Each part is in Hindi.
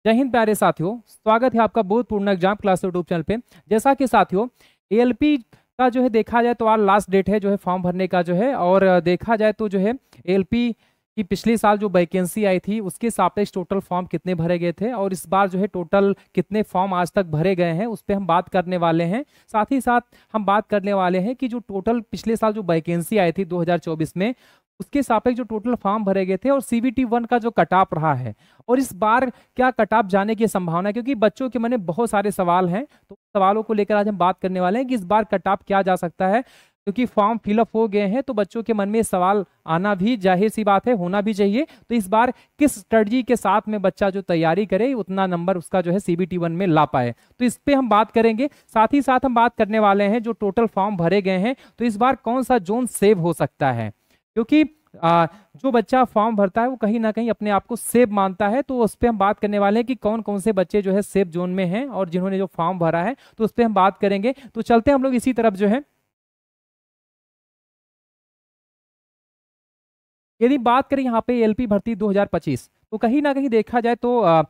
जय हिंद प्यारे साथियों, स्वागत है आपका बोधपूर्ण एग्जाम क्लास यूट्यूब चैनल पे। जैसा कि साथियों एएलपी का जो है देखा जाए तो आज लास्ट डेट है जो है फॉर्म भरने का जो है। और देखा जाए तो जो है एएलपी की पिछले साल जो वैकेंसी आई थी उसके सापेक्ष टोटल फॉर्म कितने भरे गए थे और इस बार जो है टोटल कितने फॉर्म आज तक भरे गए हैं उस पर हम बात करने वाले हैं। साथ ही साथ हम बात करने वाले हैं कि जो टोटल पिछले साल जो वैकेंसी आई थी 2024 में उसके सापेक्ष जो टोटल फॉर्म भरे गए थे और सीबीटी 1 का जो कट ऑफ रहा है और इस बार क्या कट ऑफ जाने की संभावना है, क्योंकि बच्चों के मन में बहुत सारे सवाल हैं। तो सवालों को लेकर आज हम बात करने वाले हैं कि इस बार कट ऑफ क्या जा सकता है, क्योंकि फॉर्म फिलअप हो गए हैं तो बच्चों के मन में सवाल आना भी जाहिर सी बात है, होना भी चाहिए। तो इस बार किस स्ट्रेटजी के साथ में बच्चा जो तैयारी करे उतना नंबर उसका जो है सीबीटी 1 में ला पाए, तो इस पे हम बात करेंगे। साथ ही साथ हम बात करने वाले हैं जो टोटल फॉर्म भरे गए हैं तो इस बार कौन सा जोन सेव हो सकता है, क्योंकि जो बच्चा फॉर्म भरता है वो कहीं ना कहीं अपने आप को सेफ मानता है। तो उस पर हम बात करने वाले हैं कि कौन कौन से बच्चे जो है सेफ जोन में हैं और जिन्होंने जो फॉर्म भरा है, तो उस पर हम बात करेंगे। तो चलते हैं हम लोग इसी तरफ जो है। यदि बात करें यहाँ पे एलपी भर्ती 2025, तो कहीं ना कहीं देखा जाए तो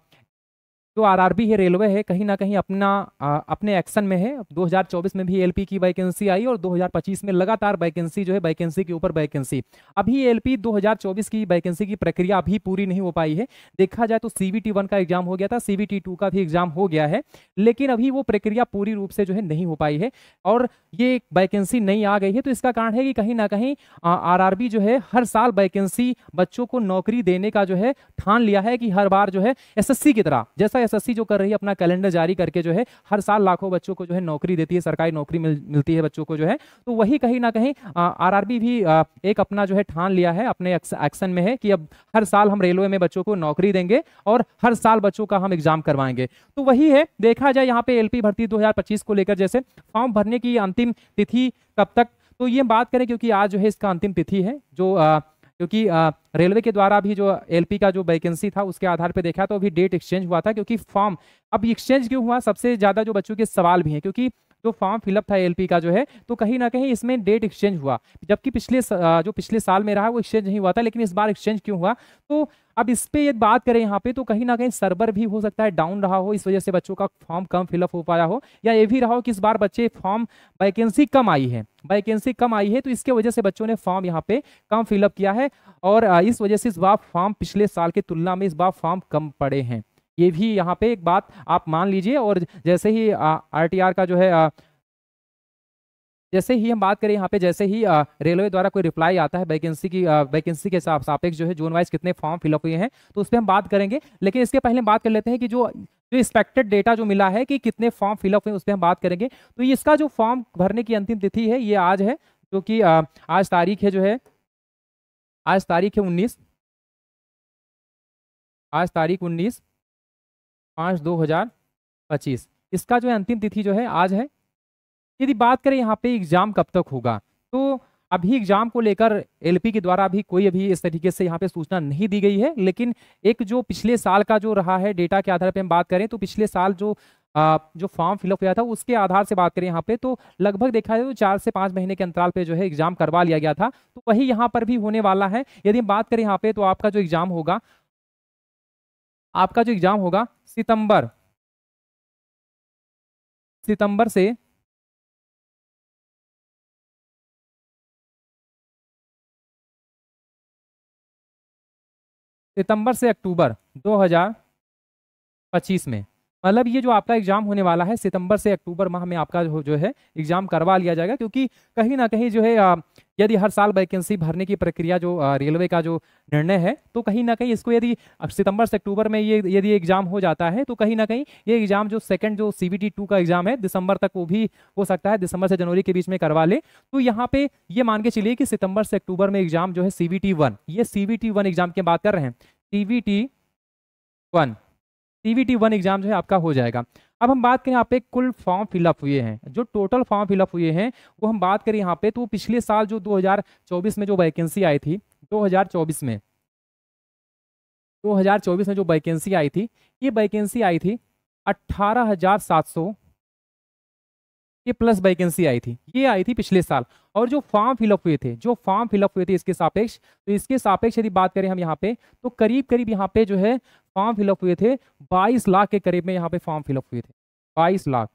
जो आरआरबी है, रेलवे है, कहीं ना कहीं अपने एक्शन में है। 2024 में भी एलपी की वैकेंसी आई और 2025 में लगातार वैकेंसी जो है वैकेंसी के ऊपर वैकेंसी। अभी एलपी 2024 की वैकेंसी की प्रक्रिया अभी पूरी नहीं हो पाई है। देखा जाए तो सीबीटी 1 का एग्जाम हो गया था, सीबीटी 2 का भी एग्जाम हो गया है, लेकिन अभी वो प्रक्रिया पूरी रूप से जो है नहीं हो पाई है और ये वैकेंसी नहीं आ गई है। तो इसका कारण है कि कहीं ना कहीं आरआरबी जो है हर साल वैकेंसी बच्चों को नौकरी देने का जो है ठान लिया है कि हर बार जो है एसएससी की तरह, जैसा एसएससी जो कर रही है अपना कैलेंडर जारी करके जो है हर साल लाखों बच्चों को जो है नौकरी देती है, सरकारी नौकरी मिलती है बच्चों को जो है। तो वही कहीं ना कहीं आरआरबी भी एक अपना जो है ठान लिया है, अपने एक्शन में है कि अब हर साल हम रेलवे में बच्चों को नौकरी देंगे और हर साल बच्चों का हम एग्जाम करवाएंगे। तो वही है, देखा जाए यहाँ पे एलपी भर्ती 2025 को लेकर जैसे फॉर्म भरने की अंतिम तिथि कब तक, तो ये बात करें क्योंकि आज जो है इसका अंतिम तिथि है। जो क्योंकि रेलवे के द्वारा भी जो एलपी का जो वैकेंसी था उसके आधार पर देखा तो अभी डेट एक्सचेंज हुआ था, क्योंकि फॉर्म अब एक्सचेंज क्यों हुआ, सबसे ज्यादा जो बच्चों के सवाल भी हैं, क्योंकि जो फॉर्म फिलअप था एलपी का जो है तो कहीं ना कहीं इसमें डेट एक्सचेंज हुआ, जबकि जो पिछले साल में रहा वो एक्सचेंज नहीं हुआ था, लेकिन इस बार एक्सचेंज क्यों हुआ। तो अब इस पे ये बात करें यहाँ पे तो कहीं ना कहीं सर्वर भी हो सकता है डाउन रहा हो, इस वजह से बच्चों का फॉर्म कम फिलअप हो पाया हो, या ये भी रहा हो कि इस बार बच्चे फॉर्म वैकेंसी कम आई है, वैकेंसी कम आई है तो इसके वजह से बच्चों ने फॉर्म यहाँ पे कम फिलअप किया है और इस वजह से इस बार फॉर्म पिछले साल की तुलना में इस बार फॉर्म कम पड़े हैं। ये भी यहाँ पे एक बात आप मान लीजिए। और जैसे ही आरटीआर का जो है जैसे ही हम बात करें यहाँ पे, जैसे ही रेलवे द्वारा कोई रिप्लाई आता है वैकेंसी की, वैकेंसी के सापेक्ष जो है जोन वाइज कितने फॉर्म फिलअप हुए हैं तो उस पर हम बात करेंगे। लेकिन इसके पहले हम बात कर लेते हैं कि जो जो एक्सपेक्टेड डेटा जो मिला है कि कितने फॉर्म फिलअप हुए उस पर हम बात करेंगे। तो इसका जो फॉर्म भरने की अंतिम तिथि है ये आज है, जो कि आज तारीख है जो है, आज तारीख है 19, आज तारीख 19/5/2025। इसका जो है अंतिम तिथि जो है आज है। यदि बात करें यहाँ पे एग्जाम कब तक होगा, तो अभी एग्जाम को लेकर एलपी के द्वारा अभी कोई अभी इस तरीके से यहाँ पे सूचना नहीं दी गई है, लेकिन एक जो पिछले साल का जो रहा है डेटा के आधार पे हम बात करें तो पिछले साल जो फॉर्म फिलअप हुआ था उसके आधार से बात करें यहाँ पे तो लगभग देखा जाए तो 4 से 5 महीने के अंतराल पे जो है एग्जाम करवा लिया गया था। तो वही यहाँ पर भी होने वाला है। यदि हम बात करें यहाँ पे तो आपका जो एग्जाम होगा, आपका जो एग्जाम होगा सितंबर सितंबर से अक्टूबर 2025 में, मतलब ये जो आपका एग्जाम होने वाला है सितंबर से अक्टूबर माह में आपका जो है एग्जाम करवा लिया जाएगा। क्योंकि कहीं ना कहीं जो है यदि हर साल वैकेंसी भरने की प्रक्रिया जो रेलवे का जो निर्णय है तो कहीं ना कहीं इसको यदि सितंबर से अक्टूबर में ये यदि एग्जाम हो जाता है तो कहीं ना कहीं ये एग्जाम जो सेकंड जो सीबीटी 2 का एग्जाम है दिसंबर तक वो भी हो सकता है, दिसंबर से जनवरी के बीच में करवा ले। तो यहाँ पे ये मान के चलिए कि सितंबर से अक्टूबर में एग्जाम जो है सीबीटी 1, ये सीबीटी 1 एग्जाम की बात कर रहे हैं, सीबीटी 1, सीबीटी 1 एग्जाम जो है आपका हो जाएगा। अब हम बात करें यहाँ पे कुल फॉर्म फिलअप हुए हैं, जो टोटल फॉर्म फिलअप हुए हैं वो हम बात करें यहाँ पे तो पिछले साल जो 2024 में जो वैकेंसी आई थी, 2024 में 2024 में जो वैकेंसी आई थी, ये वैकेंसी आई थी 18,700 ये प्लस वैकेंसी आई थी, ये आई थी पिछले साल। और जो फॉर्म फिलअप हुए थे, जो फॉर्म फिलअप हुए थे इसके सापेक्ष, तो इसके सापेक्ष यदि बात करें हम यहाँ पे, तो करीब करीब यहाँ पे जो है फॉर्म फिलअप हुए थे 22 लाख के करीब में यहाँ पे फॉर्म फिलअप हुए थे, 22 लाख।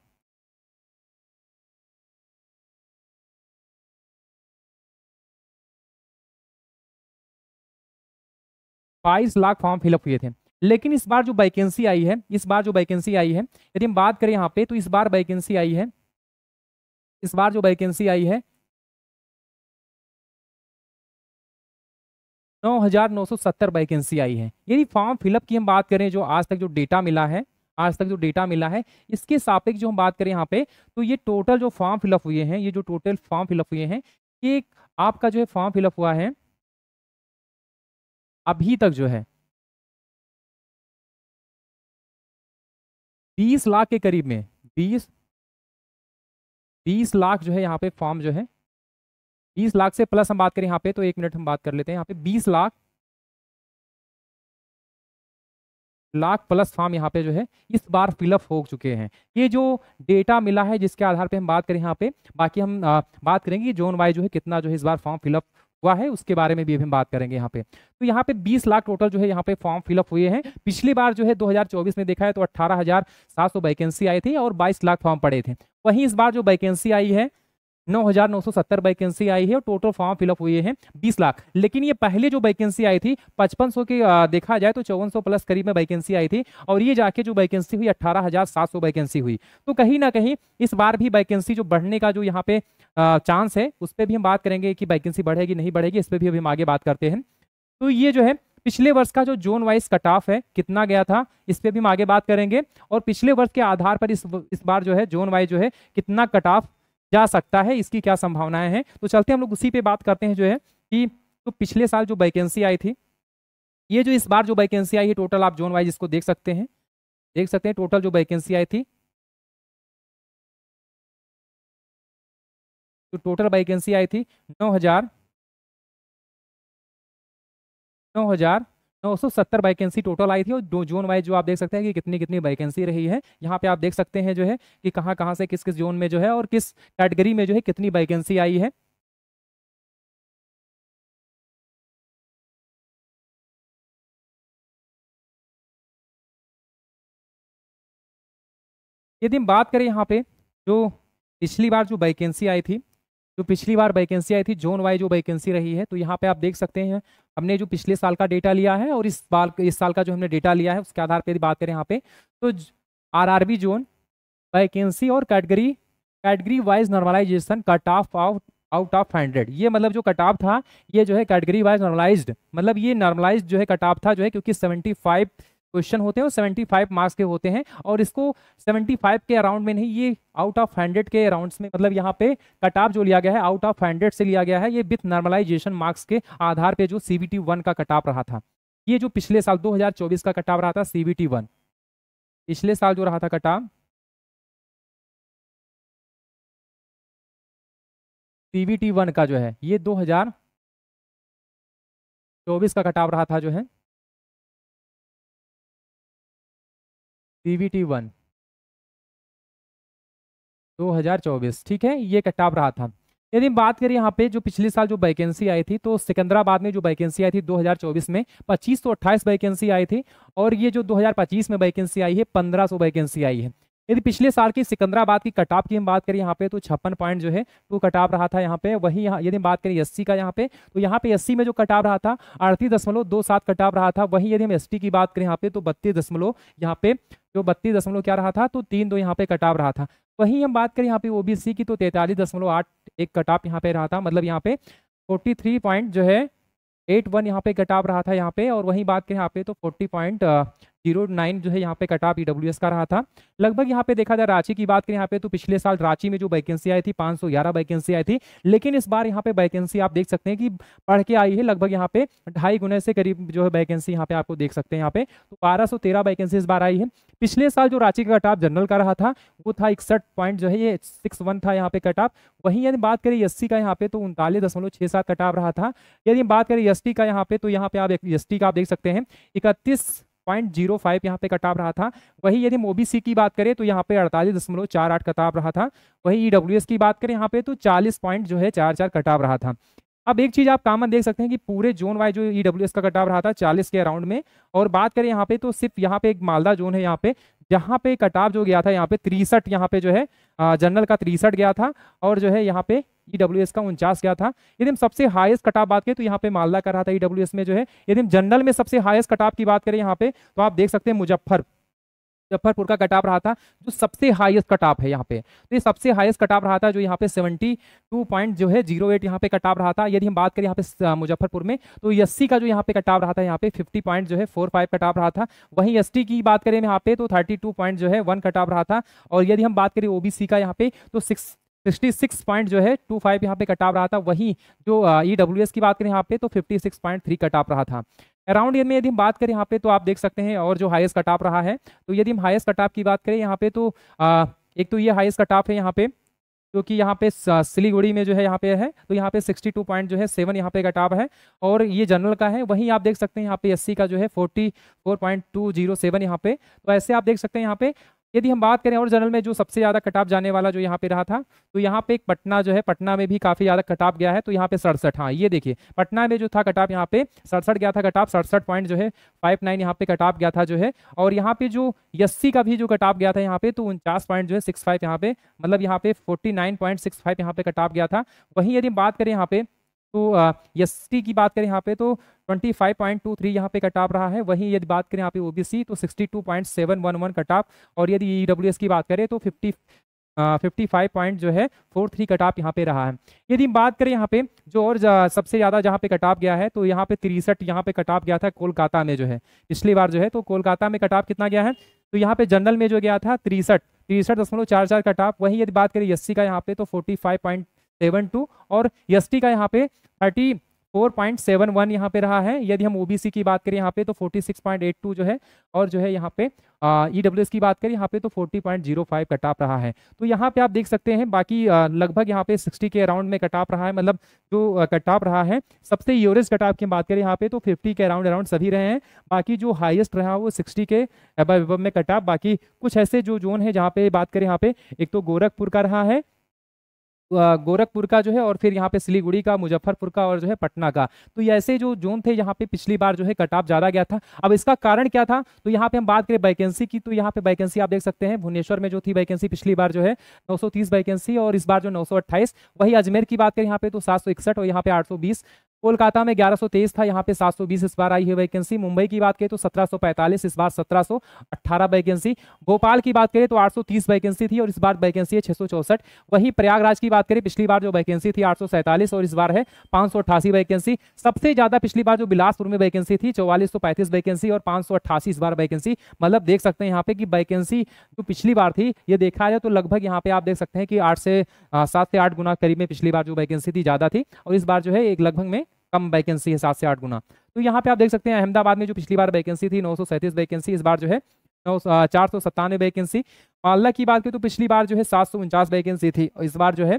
22 लाख फॉर्म फिलअप हुए थे। लेकिन इस बार जो वैकेंसी आई है, इस बार जो वैकेंसी आई है, यदि हम बात करें यहाँ पे, तो इस बार वैकेंसी आई है, इस बार जो वैकेंसी आई है 9,970 वैकेंसी आई है। यदि फॉर्म फिलअप की हम बात करें, जो आज तक जो डेटा मिला है, आज तक जो डेटा मिला है, इसके सापेक्ष जो हम बात करें यहाँ पे, तो ये टोटल जो फॉर्म फिलअप हुए हैं, ये जो टोटल फॉर्म फिलअप हुए हैं, ये आपका जो है फॉर्म फिलअप हुआ है अभी तक जो है 20 लाख के करीब में, 20 लाख जो है यहाँ पे फॉर्म जो है, 20 लाख से प्लस हम बात करें यहाँ पे, तो 1 मिनट हम बात कर लेते हैं यहाँ पे, 20 लाख प्लस फॉर्म यहाँ पे जो है इस बार फिलअप हो चुके हैं। ये जो डेटा मिला है जिसके आधार पे हम बात करें यहाँ पे, बाकी हम बात करेंगे कि जोन वाइज जो है कितना जो है इस बार फॉर्म फिलअप हुआ है, उसके बारे में भी अभी हम बात करेंगे यहाँ पे। तो यहाँ पे 20 लाख टोटल जो है यहाँ पे फॉर्म फिलअप हुए हैं। पिछली बार जो है 2024 में देखा है तो 18,700 वैकेंसी आई थी और 22 लाख फॉर्म पड़े थे। वहीं इस बार जो वैकेंसी आई है 9,970 वैकेंसी आई है और टोटल फॉर्म फिलअप हुए हैं 20 लाख। लेकिन ये पहले जो वैकेंसी आई थी 5500 की देखा जाए तो 5400 प्लस करीब में वैकेंसी आई थी, और ये जाके जो वैकेंसी हुई 18,700 वैकेंसी हुई। तो कहीं ना कहीं इस बार भी वैकेंसी जो बढ़ने का जो यहाँ पे चांस है, उस पर भी हम बात करेंगे कि वैकेंसी बढ़ेगी नहीं बढ़ेगी, इस पर भी अभी हम आगे बात करते हैं। तो ये जो है पिछले वर्ष का जो जोन वाइज कट ऑफ है कितना गया था, इस पे भी हम आगे बात करेंगे, और पिछले वर्ष के आधार पर इस बार जो है जोन वाइज जो है कितना कट ऑफ जा सकता है, इसकी क्या संभावनाएं हैं। तो चलते हम लोग उसी पे बात करते हैं जो है कि तो पिछले साल जो वैकेंसी आई थी, ये जो इस बार जो वैकेंसी आई है टोटल, आप जोन वाइज इसको देख सकते हैं, टोटल जो वैकेंसी आई थी, तो टोटल वैकेंसी आई थी 9,970 वैकेंसी टोटल आई थी। और दो जोन वाइज जो आप देख सकते हैं कि कितनी कितनी वैकेंसी रही है, यहाँ पे आप देख सकते हैं जो है कि कहाँ कहाँ से किस किस जोन में जो है और किस कैटेगरी में जो है कितनी वैकेंसी आई है। यदि हम बात करें यहाँ पे जो पिछली बार जो वैकेंसी आई थी, जो पिछली बार वैकेंसी आई थी जोन वाइज जो वैकेंसी रही है, तो यहाँ पे आप देख सकते हैं हमने जो पिछले साल का डेटा लिया है और इस साल का जो हमने डेटा लिया है उसके आधार पर बात करें यहाँ पे, तो आरआरबी जोन वैकेंसी और category wise normalisation cut off out of 100, ये मतलब जो कट ऑफ था ये जो है कैटेगरी वाइज नॉर्मलाइज्ड, मतलब ये नॉर्मलाइज्ड जो है कट ऑफ था जो है, क्योंकि 75 क्वेश्चन होते हैं और 75 मार्क्स के होते हैं, और इसको 75 के अराउंड में नहीं, ये आउट ऑफ 100 के अराउंड्स में, मतलब यहाँ पे कट ऑफ जो लिया गया है आउट ऑफ 100 से लिया गया है, ये विथ नॉर्मलाइजेशन मार्क्स के आधार पे जो CBT 1 का कट ऑफ रहा था, ये जो पिछले साल 2024 का कट ऑफ रहा था CBT 1, पिछले साल जो रहा था कट ऑफ CBT 1 का जो है ये 2024 का कट ऑफ रहा था जो है CBT 1 2024, ठीक है, ये कट ऑफ रहा था। यदि हम बात करें यहाँ पे जो पिछले साल जो वैकेंसी आई थी, तो सिकंदराबाद में जो वैकेंसी आई थी 2024 में 2528 वैकेंसी आई थी, और ये जो 2025 में वैकेंसी आई है 1500 वैकेंसी आई है। यदि पिछले साल की सिकंदराबाद की कट ऑफ की हम बात करें यहाँ पे, तो 56 पॉइंट जो है 2 कट ऑफ रहा था यहाँ पे। वही यहाँ यदि हम बात करें एससी का यहाँ पे, तो यहाँ पे एससी में जो कट ऑफ रहा था 38.27 कट ऑफ रहा था। वहीं यदि हम एसटी की बात करें यहाँ पे, तो 32 यहाँ पे जो 32 क्या रहा था, तो 3.2 यहाँ पे कट ऑफ रहा था। वहीं हम बात करें यहाँ पे ओबीसी की, तो 43.81 कट ऑफ यहाँ पे रहा था, मतलब यहाँ पे 43 पॉइंट जो है 81 यहाँ पे कट ऑफ रहा था यहाँ पे। और वहीं बात करें यहाँ पे तो 40.09 जो है यहाँ पे कट ऑफ ईडब्ल्यूएस का रहा था। लगभग यहाँ पे देखा जाए रांची की बात करें यहाँ पे, तो पिछले साल रांची में जो वैकेंसी आई थी 511 वैकेंसी आई थी, लेकिन इस बार यहाँ पे वैकेंसी आप देख सकते हैं कि बढ़ के आई है, लगभग यहाँ पे 2.5 गुने से करीब जो है वैकेंसी यहाँ पे आपको देख सकते हैं यहाँ पे, तो 1213 वैकेंसी इस बार आई है। पिछले साल जो रांची का कट ऑफ जनरल का रहा था वो था 61 पॉइंट जो है ये 61 था यहाँ पे कट ऑफ। वहीं यदि बात करें एससी का यहाँ पे, तो 39.67 कट ऑफ रहा था। यदि बात करें एसटी का यहाँ पे, तो यहाँ पे आप एसटी का आप देख सकते हैं 0.05 यहाँ पे कट ऑफ रहा था। वही यदि हम ओबीसी की बात करें तो यहाँ पे 48.48 कट ऑफ रहा था। वही ईडब्ल्यूएस की बात करें यहाँ पे तो 40.44 कट ऑफ रहा था। अब एक चीज आप कॉमन देख सकते हैं कि पूरे जोन वाइज जो ईडब्ल्यूएस का कट ऑफ रहा था 40 के अराउंड में, और बात करें यहाँ पे तो सिर्फ यहाँ पे एक मालदा जोन है यहाँ पे, जहाँ पे कट ऑफ जो गया था यहाँ पे 63 यहाँ पे जो है जनरल का 63 गया था, और जो है यहाँ पे ईडब्ल्यूएस का 49 गया था। यदि हम सबसे हाईएस्ट कट ऑफ बात करें तो यहाँ पे मालदा का रहा था ईडब्ल्यूएस में जो है। यदि हम जनरल में सबसे हाईएस्ट कट ऑफ की बात करें यहाँ पे तो आप देख सकते हैं मुजफ्फरपुर का कट ऑफ रहा था जो सबसे हाईएस्ट कट ऑफ है यहाँ पे। तो ये सबसे हाईएस्ट कट ऑफ रहा था जो यहाँ पे 72.08 यहाँ पे कट ऑफ रहा था। यदि हम बात करें यहाँ पे मुजफ्फरपुर में तो एससी का जो यहाँ पे कट ऑफ रहा था यहाँ पे 50.45 कट ऑफ रहा था। वहीं एसटी की बात करें यहाँ पे तो 32.1 कट ऑफ रहा था। और यदि हम बात करें ओबीसी का यहाँ पे तो 66.25 यहाँ पे कट ऑफ रहा था। वहीं जो ईडब्ल्यूएस की बात करें यहाँ पे तो 56.3 कट ऑफ रहा था। अराउंड ईयर में यदि हम बात करें यहाँ पे तो आप देख सकते हैं और जो हाईएस्ट कट ऑफ रहा है, तो यदि हम हाईएस्ट कट ऑफ की बात करें यहाँ पे तो एक तो ये हाईएस्ट कट ऑफ है यहाँ पे, क्योंकि यहाँ पे सिलीगुड़ी में जो है यहाँ पे है तो यहाँ पे 62.7 यहाँ पे कट ऑफ है, और ये जनरल का है। वहीं आप देख सकते हैं यहाँ पे एससी का जो है 44.207 यहाँ पे। तो ऐसे आप देख सकते हैं यहाँ पे। यदि हम बात करें और जनरल में जो सबसे ज़्यादा कट ऑफ जाने वाला जो यहाँ पे रहा था तो यहाँ पे एक पटना जो है, पटना में भी काफ़ी ज़्यादा कट ऑफ गया है। तो यहाँ पे 67, हाँ ये देखिए पटना में जो था कट ऑफ यहाँ पे 67 गया था कट ऑफ, 67.59 यहाँ पे कट ऑफ गया था जो है। और यहाँ पे जो एससी का भी जो कट ऑफ गया था यहाँ पे तो 49.65 यहाँ पे, मतलब यहाँ पे 49.65 यहाँ पे कट ऑफ गया था। वहीं यदि बात करें यहाँ पे तो एसटी की बात करें यहाँ पे तो 25.23 यहाँ पे कट ऑफ रहा है। वहीं यदि बात करें यहाँ पे ओबीसी तो 62.711 कट ऑफ, और यदि ईडब्ल्यूएस की बात करें तो 55 जो है 43 कट ऑफ यहाँ पे रहा है। यदि बात करें यहाँ पे जो और सबसे ज़्यादा जहाँ पे कट ऑफ गया है तो यहाँ पे 63 यहाँ पे कट ऑफ गया था कोलकाता में जो है पिछली बार जो है। तो कोलकाता में कट ऑफ कितना गया है तो यहाँ पे जनरल में जो गया था 63.44 कट ऑफ। वहीं यदि बात करें एससी का यहाँ पे तो 45.72 और एसटी का यहाँ पे 34.71 यहाँ पे रहा है। यदि हम ओबीसी की बात करें यहाँ पे तो 46.82 जो है, और जो है यहाँ पे ईडब्ल्यूएस की बात करें यहाँ पे तो 40.05 कट ऑफ रहा है। तो यहाँ पे आप देख सकते हैं बाकी लगभग यहाँ पे 60 के अराउंड में कट ऑफ रहा है, मतलब जो कट ऑफ रहा है। सबसे यूरेस्ट कट ऑफ की बात करें यहाँ पे तो 50 के अराउंड सभी रहे हैं। बाकी जो हाईएस्ट रहा वो 60 के अबव में कट ऑफ। बाकी कुछ ऐसे जो जोन है जहाँ पे बात करें यहाँ पे एक तो गोरखपुर का रहा है, गोरखपुर का जो है, और फिर यहाँ पे सिलीगुड़ी का, मुजफ्फरपुर का, और जो है पटना का। तो ये ऐसे जो जोन थे यहाँ पे पिछली बार जो है कट ऑफ ज्यादा गया था। अब इसका कारण क्या था तो यहाँ पे हम बात करें वैकेंसी की तो यहाँ पे वैकेंसी आप देख सकते हैं भुवनेश्वर में जो थी वैकेंसी पिछली बार जो है 930 वैकेंसी, और इस बार जो 928। वही अजमेर की बात करें यहाँ पे तो 761 और यहाँ पे 820। कोलकाता में 1123 था, यहाँ पे 720 इस बार आई है वैकेंसी। मुंबई की बात करें तो 1745, इस बार 1718 वैकेंसी। भोपाल की बात करें तो 830 वैकेंसी थी और इस बार वैकेंसी है 664। वहीं प्रयागराज की बात करें पिछली बार जो वैकेंसी थी 847 और इस बार है 588 वैकेंसी। सबसे ज्यादा पिछली बार जो बिलासपुर में वैकेंसी थी 4435 वैकेंसी और 588 इस बार वैकेंसी। मतलब देख सकते हैं यहाँ पे कि वैकेंसी जो पिछली बार थी ये देखा जाए तो लगभग यहाँ पे आप देख सकते हैं कि 7 से 8 गुना करीब में पिछली बार जो वैकेंसी थी ज्यादा थी, और इस बार जो है एक लगभग में कम वैकेंसी है 7 से 8 गुना। तो यहाँ पे आप देख सकते हैं अहमदाबाद में जो पिछली बार वैकेंसी थी 937 वैकेंसी, इस बार जो है 497 वैकेंसी। मालदा की बात करें तो पिछली बार जो है 749 वैकेंसी थी और इस बार जो है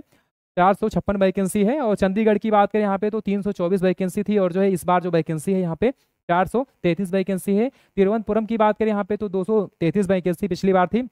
456 वैकेंसी है। और चंडीगढ़ की बात करें यहाँ पे तो 324 वैकेंसी थी और जो है इस बार जो वैकेंसी है यहाँ पे 433 वैकेंसी है। तिरुवनंतपुरम की बात करें यहाँ पे तो 233 वैकेंसी पिछली बार थी,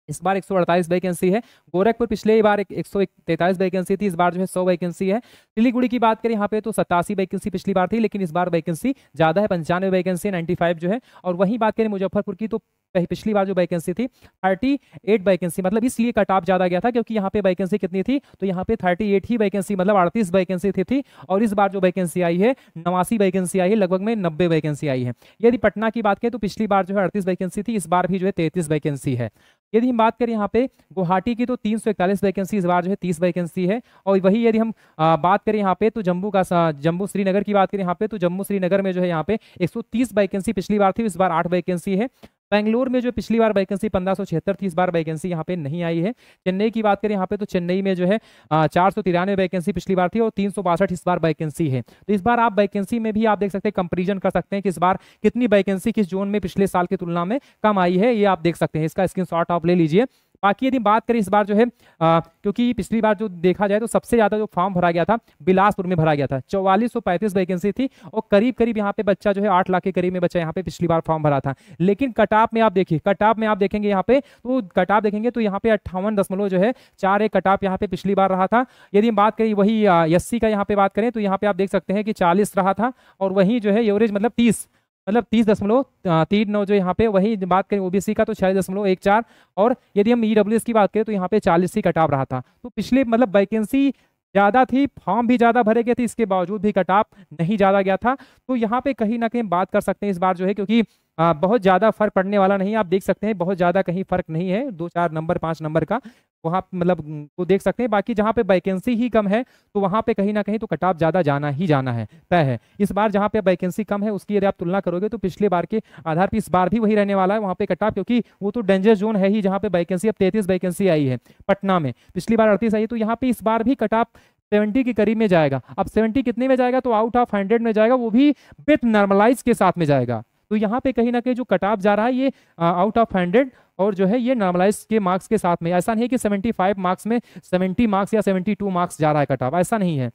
इस बार 148 वैकेंसी है। गोरखपुर पिछले बार 143 वैकेंसी थी, इस बार जो है 100 वैकेंसी है। सिलीगुड़ी की बात करें यहाँ पे तो 87 वैकेंसी पिछली बार थी, लेकिन इस बार वैकेंसी ज्यादा है, 95 वैकेंसी 95 जो है। और वहीं बात करें मुजफ्फरपुर की तो पिछली बार जो वैकेंसी थी 38 वैकेंसी, मतलब इसलिए कट ऑफ ज्यादा गया था क्योंकि यहाँ पे वैकेंसी कितनी थी तो यहाँ पे 38 ही वैकेंसी, मतलब 38 वैकेंसी थी और इस बार जो वैकेंसी आई है 89 वैकेंसी आई है, लगभग में 90 वैकेंसी आई है। यदि पटना की बात करें तो पिछली बार जो है 38 वैकेंसी थी, इस बार भी जो है 33 वैकेंसी है। यदि हम बात करें यहाँ पे गुवाहाटी की तो 341 वैकेंसी, इस बार जो है 30 वैकेंसी है। और वही यदि हम बात करें यहाँ पे तो जम्मू श्रीनगर की बात करें यहाँ पे तो जम्मू श्रीनगर में जो है यहाँ पे 130 वैकेंसी पिछली बार थी, इस बार 8 वैकेंसी है। बेंगलोर में जो पिछली बार वैकेंसी 1576 थी, इस बार वैकेंसी यहाँ पे नहीं आई है। चेन्नई की बात करें यहाँ पे तो चेन्नई में जो है 493 वैकेंसी पिछली बार थी और 362 इस बार वैकेंसी है। तो इस बार आप वैकेंसी में भी आप देख सकते हैं, कंपेरिजन कर सकते हैं कि इस बार कितनी वैकेंसी किस जोन में पिछले साल की तुलना में कम आई है, ये आप देख सकते हैं। इसका स्क्रीनशॉट आप ले लीजिए। बाकी यदि बात करें इस बार जो है क्योंकि पिछली बार जो देखा जाए तो सबसे ज्यादा जो फॉर्म भरा गया था बिलासपुर में भरा गया था, 4435 वैकेंसी थी और करीब करीब यहाँ पे बच्चा जो है 8 लाख के करीब में बच्चा यहाँ पे पिछली बार फॉर्म भरा था। लेकिन कट ऑफ में आप देखिए, कट ऑफ में आप देखेंगे यहाँ पे तो कट ऑफ देखेंगे तो यहाँ पे 58 जो है 4 कट ऑफ यहाँ पे पिछली बार रहा था। यदि हम बात करें वही एससी का यहाँ पे बात करें तो यहाँ पे आप देख सकते हैं कि 40 रहा था और वही जो है एवरेज मतलब 30.39 जो यहाँ पे, वही बात करें ओबीसी का तो 46.14 और यदि हम ईडब्ल्यूएस की बात करें तो यहाँ पे 40 ही कट ऑफ रहा था। तो पिछले मतलब वैकेंसी ज़्यादा थी, फॉर्म भी ज़्यादा भरे गए थे, इसके बावजूद भी कट ऑफ नहीं ज़्यादा गया था। तो यहाँ पे कहीं ना कहीं बात कर सकते हैं इस बार जो है क्योंकि बहुत ज़्यादा फर्क पड़ने वाला नहीं है। आप देख सकते हैं बहुत ज़्यादा कहीं फर्क नहीं है, 2-4 नंबर 5 नंबर का वहाँ मतलब वो देख सकते हैं। बाकी जहाँ पे वैकेंसी ही कम है तो वहाँ पे कहीं ना कहीं तो कट ऑफ ज़्यादा जाना ही जाना है, तय है। इस बार जहाँ पे वैकेंसी कम है उसकी यदि आप तुलना करोगे तो पिछले बार के आधार पर इस बार भी वही रहने वाला है वहाँ पे कट ऑफ, क्योंकि वो तो डेंजर जोन है ही जहाँ पे वैकेंसी अब 33 वैकेंसी आई है पटना में, पिछली बार 38 आई है। तो यहाँ पे इस बार भी कट ऑफ 70 के करीब में जाएगा। अब 70 कितने में जाएगा तो आउट ऑफ 100 में जाएगा, वो भी विथ नॉर्मलाइज के साथ में जाएगा। तो यहाँ पे कहीं ना कहीं जो कट ऑफ जा रहा है ये आउट ऑफ 100 और जो है ये नॉर्मलाइज के मार्क्स के साथ में, ऐसा नहीं है कि 75 मार्क्स में 70 मार्क्स या 72 मार्क्स जा रहा है कट ऑफ, ऐसा नहीं है।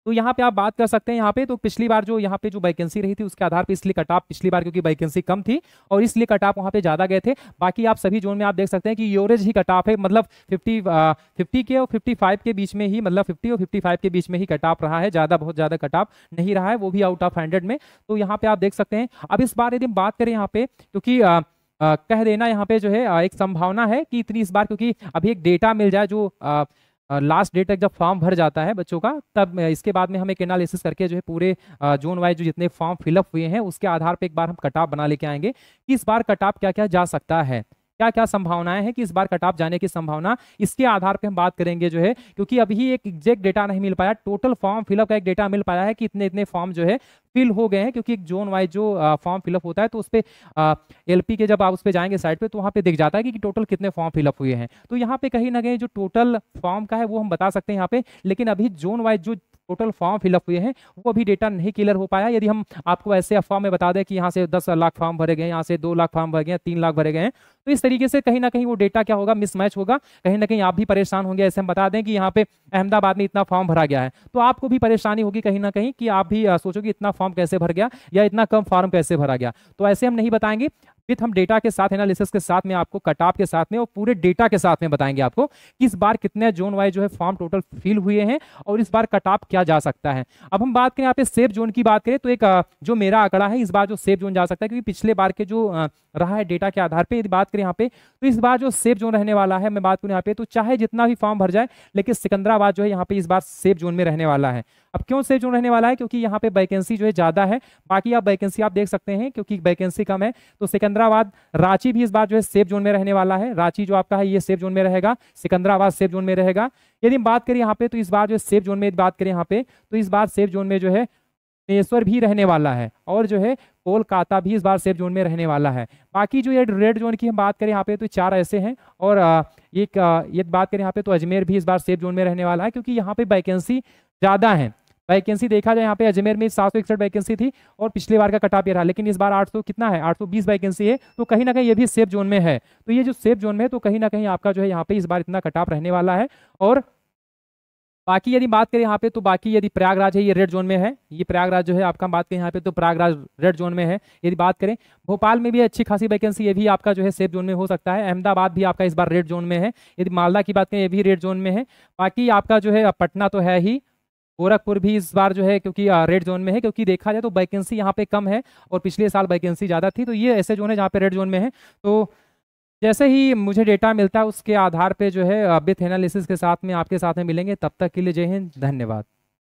तो यहाँ पे आप बात कर सकते हैं यहाँ पे तो पिछली बार जो यहाँ पे जो वैकेंसी रही थी उसके आधार पे इसलिए कट ऑफ पिछली बार क्योंकि वैकेंसी कम थी और इसलिए कट ऑफ वहाँ पे ज़्यादा गए थे। बाकी आप सभी जोन में आप देख सकते हैं कि एवरेज ही कट ऑफ है, मतलब 50 के और 55 के बीच में ही, मतलब 50 और 55 के बीच में ही कट ऑफ रहा है, ज़्यादा बहुत ज़्यादा कट ऑफ नहीं रहा है, वो भी आउट ऑफ 100 में। तो यहाँ पे आप देख सकते हैं। अब इस बार यदि हम बात करें यहाँ पे क्योंकि कह देना यहाँ पे जो है एक संभावना है कि इतनी इस बार क्योंकि अभी एक डेटा मिल जाए जो लास्ट डेट तक जब फॉर्म भर जाता है बच्चों का, तब इसके बाद में हम एक एनालिसिस करके जो है पूरे जोन वाइज जो जितने फॉर्म फिलअप हुए हैं उसके आधार पे एक बार हम कट ऑफ बना लेके आएंगे कि इस बार कट ऑफ क्या क्या जा सकता है, क्या क्या संभावनाएं हैं कि इस बार कट ऑफ जाने की संभावना, इसके आधार पे हम बात करेंगे जो है। क्योंकि अभी एक एग्जैक्ट डेटा नहीं मिल पाया, टोटल फॉर्म फिलअप का एक डेटा मिल पाया है कि इतने इतने फॉर्म जो है फिल हो गए हैं, क्योंकि एक जोन वाइज जो फॉर्म फिलअप होता है तो उस पर एलपी के जब आप उस पर जाएंगे साइट पे तो वहाँ पे दिख जाता है कि टोटल कितने फॉर्म फिलअप हुए हैं। तो यहाँ पे कहीं ना कहीं जो टोटल फॉर्म का है वो हम बता सकते हैं यहाँ पे, लेकिन अभी जोन वाइज जो टोटल फॉर्म फिलअप हुए हैं वो अभी डेटा नहीं क्लियर हो पाया। यदि हम आपको ऐसे अफवाह में बता दें कि यहाँ से 10 लाख फॉर्म भरे गए, यहाँ से 2 लाख फॉर्म भरे गए, 3 लाख भरे गए हैं, तो इस तरीके से कहीं ना कहीं वो डेटा क्या होगा, मिसमैच होगा, कहीं ना कहीं आप भी परेशान होंगे। ऐसे हम बता दें कि यहाँ पे अहमदाबाद में इतना फॉर्म भरा गया है तो आपको भी परेशानी होगी कहीं ना कहीं कि आप भी सोचोगे इतना फॉर्म कैसे भर गया या इतना कम फॉर्म कैसे भरा गया। तो ऐसे हम नहीं बताएंगे, विथ हम डेटा के साथ, एनालिसिस के साथ में, आपको कट ऑफ के साथ में और पूरे डेटा के साथ में बताएंगे आपको कि इस बार कितने जोन वाइज जो है फॉर्म टोटल फिल हुए हैं और इस बार कट ऑफ क्या जा सकता है। अब हम बात करें यहाँ पे सेफ जोन की बात करें तो एक जो मेरा आंकड़ा है इस बार जो सेफ जोन जा सकता है, क्योंकि पिछले बार के जो रहा है डेटा के आधार पे यदि बात करें यहाँ पे तो इस बार जो सेफ जोन रहने वाला है, मैं बात करूँ यहाँ पे तो चाहे जितना भी फॉर्म भर जाए लेकिन सिकंदराबाद जो है यहाँ पे इस बार सेफ जोन में रहने वाला है। अब क्यों सेफ जोन रहने वाला है, क्योंकि यहाँ पे वैकेंसी जो है ज्यादा है। बाकी आप वैकेंसी आप देख सकते हैं क्योंकि वैकेंसी कम है तो सिकंदराबाद, रांची भी इस बार जो है सेफ जोन में रहने वाला है। रांची जो आपका है ये सेफ जोन में रहेगा, सिकंदराबाद सेफ जोन में रहेगा। यदि हम बात करें यहाँ पे तो इस बार जो सेफ जोन में बात करें यहाँ पे तो इस बार सेफ जोन में जो है भुवनेश्वर भी रहने वाला है और जो है कोलकाता भी इस बार सेफ जोन में रहने वाला है। बाकी जो ये रेड जोन की हम बात करें यहाँ पे तो 4 ऐसे हैं और एक ये बात करें यहाँ पे तो अजमेर भी इस बार सेफ जोन में रहने वाला है, क्योंकि यहाँ पे वैकेंसी ज़्यादा है। वैकेंसी देखा जाए यहाँ पे अजमेर में 761 वैकेंसी थी और पिछले बार का कट ऑफ ये रहा, लेकिन इस बार 800 कितना है 820 वैकेंसी है, तो कहीं ना कहीं ये भी सेफ जोन में है। तो ये जो सेफ जोन में है तो कहीं ना कहीं आपका जो है यहाँ पे इस बार इतना कट ऑफ रहने वाला है। और बाकी यदि बात करें यहाँ पे तो बाकी यदि प्रयागराज है ये रेड जोन में है, ये प्रयागराज जो है आपका बात करें यहाँ पे तो प्रयागराज रेड जोन में है। यदि बात करें भोपाल में भी अच्छी खासी वैकेंसी, ये भी आपका जो है सेफ जोन में हो सकता है। अहमदाबाद भी आपका इस बार रेड जोन में है। यदि मालदा की बात करें ये भी रेड जोन में है। बाकी आपका जो है पटना तो है ही, गोरखपुर भी इस बार जो है क्योंकि रेड जोन में है, क्योंकि देखा जाए तो वैकेंसी यहाँ पे कम है और पिछले साल वैकेंसी ज़्यादा थी। तो ये ऐसे जोन है जहाँ पे रेड जोन में है। तो जैसे ही मुझे डेटा मिलता है उसके आधार पे जो है विथ एनालिसिस के साथ में आपके साथ में मिलेंगे। तब तक के लिए जय हिंद, धन्यवाद।